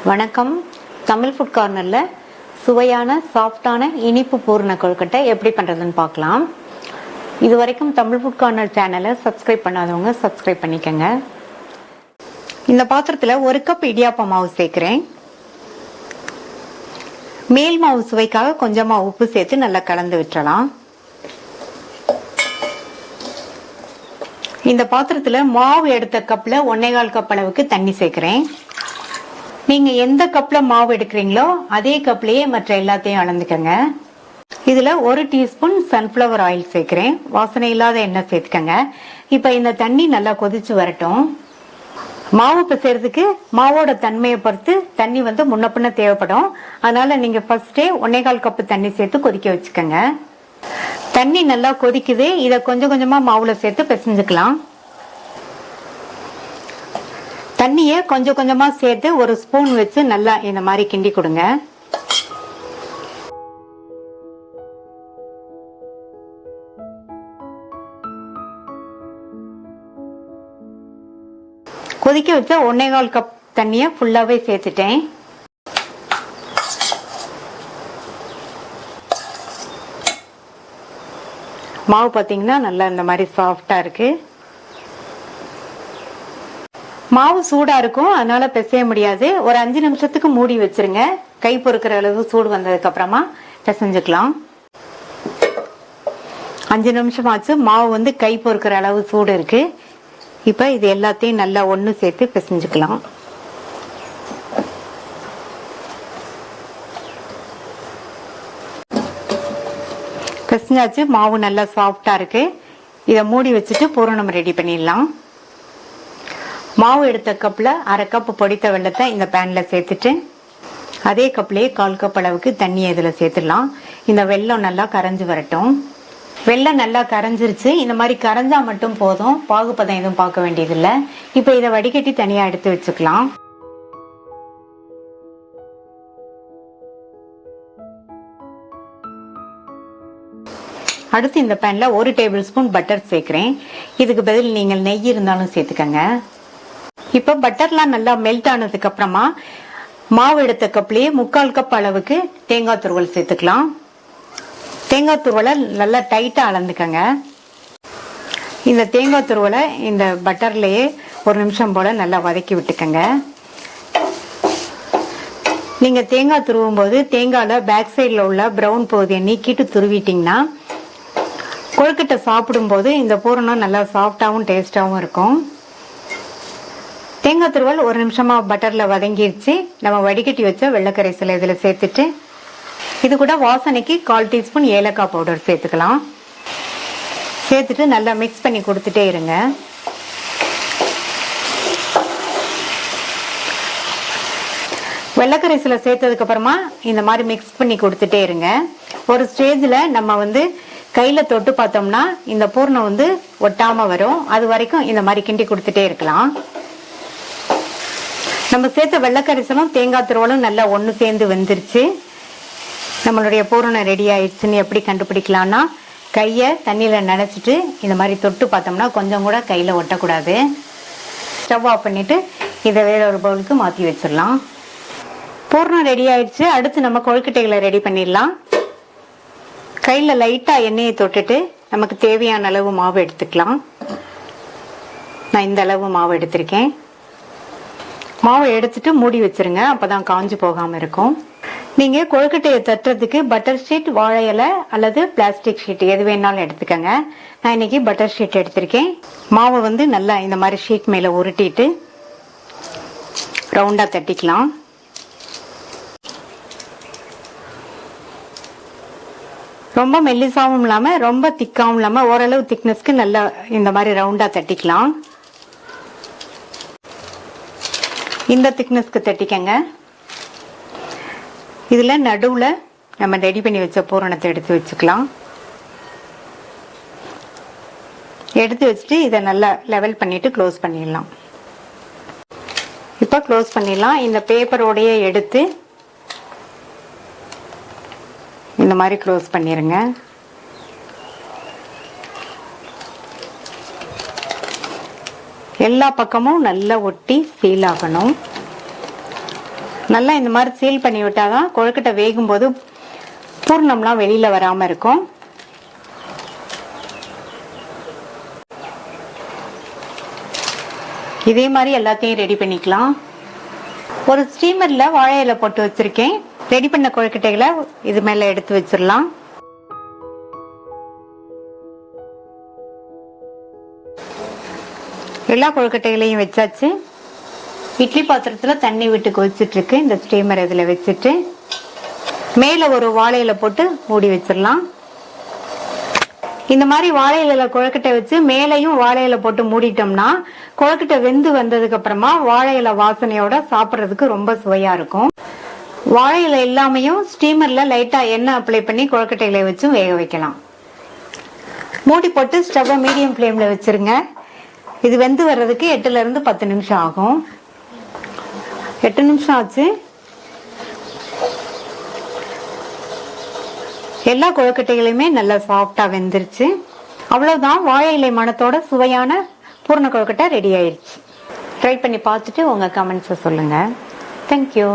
வணக்கம். தமிழ் ஃபுட் கார்னர்ல சுவையான சாஃப்டான இனிப்பு பூரண கொழுக்கட்டை எப்படி பண்றதுன்னு பார்க்கலாம். இது வரைக்கும் தமிழ் ஃபுட் கார்னர் சேனலை சப்ஸ்கிரைப் பண்ணாதவங்க சப்ஸ்கிரைப் பண்ணிக்கங்க. இந்த பாத்திரத்துல 1 கப் இடியாப்ப மாவு சேர்க்கிறேன். மேல் மாவு சுவைக்காக கொஞ்சமா உப்பு சேர்த்து நல்லா கலந்து விட்டுறலாம். இந்த பாத்திரத்துல மாவு எடுத்த கப்ல 1.25 கப் அளவுக்கு தண்ணி சேர்க்கிறேன். நீங்க எந்த கப்ல மாவு எடுக்கிறீங்களோ அதே கப்லயே மற்ற எல்லாத்தையும் அளந்துக்கங்க. இதுல 1 டீஸ்பூன் சன்ஃபிளவர் ஆயில் சேர்க்கிறேன். வாசனை இல்லாத எண்ணெய் சேர்த்துக்கங்க. இப்ப இந்த தண்ணி நல்லா கொதிச்சு வரட்டும். மாவு பிசைறதுக்கு மாவோட தன்மையை பொறுத்து தண்ணி முன்ன பின்ன தேவைப்படும். அதனால நீங்க ஃபர்ஸ்டே 1.25 கப் தண்ணி சேர்த்து கொதிக்க வச்சுக்கோங்க. தண்ணி நல்லா கொதிக்குது. இத கொஞ்சம் கொஞ்சமா மாவுல சேர்த்து பிசைஞ்சுக்கலாம். தண்ணியை கொஞ்சம் கொஞ்சமா சேர்த்து ஒரு ஸ்பூன் வச்சு நல்லா இந்த மாதிரி கிண்டி கொடுங்க. கொதிக்க வச்ச 1.25 கப் தண்ணியை ஃபுல்லாவே சேர்த்துட்டேன். மாவு பாத்தீங்கன்னா நல்லா இந்த மாதிரி சாஃப்டா இருக்கு. மாவு சூடா இருக்கும், அதனால பிசைய முடியாது. ஒரு 5 நிமிஷத்துக்கு மூடி வச்சிருங்க. கை பொறுக்கிற அளவு சூடு வந்ததுக்கு அப்புறமா பிசைஞ்சுக்கலாம். 5 நிமிஷம் ஆச்சு. மாவு கை பொறுக்கிற அளவு சூடு இருக்கு. இப்ப இது எல்லாத்தையும் நல்லா ஒண்ணு சேர்த்து பிசைஞ்சுக்கலாம். பிசைஞ்சாச்சு. மாவு நல்லா சாஃப்டா இருக்கு. இத மூடி வச்சுட்டு பூரணம் ரெடி பண்ணிடலாம். மாவு எடுத்த கப்ல 1/2 கப் பொடித்த வெல்லத்தை இந்த பேன்ல சேர்த்துட்டு அதே கப்லயே 1/4 கப் அளவுக்கு தண்ணியை இதுல சேர்த்துடலாம். இந்த வெல்லம் நல்லா கரைஞ்சு வரட்டும். வெல்லம் நல்லா கரைஞ்சிருச்சு. இந்த மாதிரி கரைஞ்சா மட்டும் போதும், பாகுபதம் எதுவும் பார்க்க வேண்டியது இல்ல. இப்ப இதை வடிகட்டி தனியா எடுத்து வச்சுக்கலாம். அடுத்து இந்த பேன்ல 1 டேபிள் ஸ்பூன் பட்டர் சேர்க்கிறேன். இதுக்கு பதில் நீங்கள் நெய் இருந்தாலும் சேர்த்துக்கங்க. இப்ப பட்டர்லாம் நல்லா மெல்ட் ஆனதுக்கு அப்புறமா மாவு எடுத்த கப்லயே 3/4 கப் அளவுக்கு தேங்காய் துருவல் சேர்த்துக்கலாம். தேங்காய் துருவலை நல்லா டைட்டா அளந்துக்கங்க. இந்த தேங்காய் துருவலை இந்த பட்டர்லயே 1 நிமிஷம் போல நல்லா வதக்கி விட்டுக்கங்க. நீங்க தேங்காய் துருவும் போது தேங்காயில பேக் சைட்ல உள்ள பிரவுன் பகுதியை நீக்கிட்டு துருவிட்டீங்கன்னா கொழுக்கட்டை சாப்பிடும் போது இந்த பூரணம் நல்லா சாஃப்டாவும் டேஸ்டாவும் இருக்கும். தேங்காய் துருவல் 1 நிமிஷமா பட்டர்ல வதங்கிடுச்சு. நம்ம வடிகட்டி வச்ச வெள்ளக்கரைசலை இதுல சேர்த்துட்டு இது கூட வாசனைக்கு 1/4 டீஸ்பூன் ஏலக்காய் பவுடர் சேர்த்துக்கலாம். சேர்த்துட்டு நல்லா மிக்ஸ் பண்ணி கொடுத்துட்டே இருங்க. வெள்ளக்கரைசலை சேர்த்ததுக்கு அப்புறமா இந்த மாதிரி மிக்ஸ் பண்ணி கொடுத்துட்டே இருங்க. ஒரு ஸ்டேஜ்ல நம்ம கையில தொட்டு பார்த்தோம்னா இந்த பூரணம் ஒட்டாம வரும். அது வரைக்கும் இந்த மாதிரி கிண்டி கொடுத்துட்டே இருக்கலாம். நம்ம சேர்த்த வெள்ளக்கரைசலும் தேங்காய் துருவலும் நல்லா ஒண்ணு சேர்ந்து வெந்துருச்சு. நம்மளுடைய பூரணம் ரெடி ஆயிடுச்சுன்னு எப்படி கண்டுபிடிக்கலாம்னா கையை தண்ணியில நனைச்சிட்டு இந்த மாதிரி தொட்டு பார்த்தோம்னா கொஞ்சம் கூட கையில ஒட்டக்கூடாது. ஸ்டவ் ஆஃப் பண்ணிட்டு இதை வேற ஒரு பவுலுக்கு மாத்தி வச்சிடலாம். பூரணம் ரெடி ஆயிடுச்சு. அடுத்து நம்ம கொழுக்கட்டைகளை ரெடி பண்ணிடலாம். கையில லைட்டா எண்ணெயை தொட்டுட்டு நமக்கு தேவையான அளவு மாவு எடுத்துக்கலாம். நான் இந்த அளவு மாவு எடுத்திருக்கேன். மாவை எடுத்துட்டு மூடி வச்சிருங்க. அப்பதான் காஞ்சு போகாம இருக்கும். நீங்க கொழுக்கட்டையை தட்டுறதுக்கு பட்டர் ஷீட், வாழை இலை அல்லது பிளாஸ்டிக் ஷீட் எது வேணாலும் எடுத்துக்கங்க. நான் இன்னைக்கு பட்டர் ஷீட் எடுத்திருக்கேன். மாவை நல்லா இந்த மாதிரி ஷீட் மேல உருட்டிட்டு ரவுண்டா தட்டிக்கலாம். ரொம்ப மெல்லிசாவும் இல்லாம ரொம்ப திக்காவும் இல்லாம ஓரளவு திக்னஸ்க்கு நல்லா இந்த மாதிரி ரவுண்டா தட்டிக்கலாம். இந்த திக்னஸ்க்கு தட்டிக்கங்க. இதுல நடுவுல நம்ம ரெடி பண்ணி வச்ச பூரணத்தை எடுத்து வச்சுக்கலாம். எடுத்து வச்சுட்டு இதை நல்லா லெவல் பண்ணிட்டு க்ளோஸ் பண்ணிடலாம். இப்ப க்ளோஸ் பண்ணிடலாம். இந்த பேப்பரோடைய எடுத்து இந்த மாதிரி க்ளோஸ் பண்ணிருங்க. எல்லா பக்கமும் நல்லா ஒட்டி சீல் ஆகணும். நல்லா இந்த மாதிரி சீல் பண்ணி விட்டாதான் கொழுக்கட்டை வேகும் போது பூர்ணம்லாம் வெளியில வராம இருக்கும். இதே மாதிரி எல்லாத்தையும் ரெடி பண்ணிக்கலாம். ஒரு ஸ்டீமர்ல வாழை இலை போட்டு வச்சிருக்கேன். ரெடி பண்ண கொழுக்கட்டைகளை இது மேல எடுத்து வச்சிடலாம். எல்லா கொழுக்கட்டைகளையும் வச்சாச்சு. இட்லி பாத்திரத்துல தண்ணி விட்டு கொதிச்சுட்டு இருக்கு. இந்த ஸ்டீமர் இதுல வச்சுட்டு மேல ஒரு வாழை இலை போட்டு மூடி வச்சிடலாம். இந்த மாதிரி வாழை இலையில கொழுக்கட்டை வச்சு மேலையும் வாழை இலை போட்டு மூடிட்டோம்னா கொழுக்கட்டை வெந்து வந்ததுக்கு அப்புறமா வாழை இலை வாசனையோட சாப்பிட்றதுக்கு ரொம்ப சுவையா இருக்கும். வாழை இலை எல்லாமையும் ஸ்டீமர்ல லைட்டா எண்ணெய் அப்ளை பண்ணி கொழுக்கட்டைகளை வச்சு வேக வைக்கலாம். மூடி போட்டு ஸ்டவ்வை மீடியம் ஃப்ளேம்ல வச்சிருங்க. இது வெந்து வர்றதுக்கு 8ல இருந்து 10 நிமிஷம் ஆகும். 8 நிமிஷம் ஆச்சு. எல்லா கொழுக்கட்டைகளுமே நல்லா சாஃப்டா வெந்துருச்சு. அவ்வளவுதான், வாழை இலை மணத்தோட சுவையான பூரண கொழுக்கட்டை ரெடி ஆயிடுச்சு. ட்ரை பண்ணி பார்த்துட்டு உங்க கமெண்ட்ஸை சொல்லுங்க. தேங்க்யூ.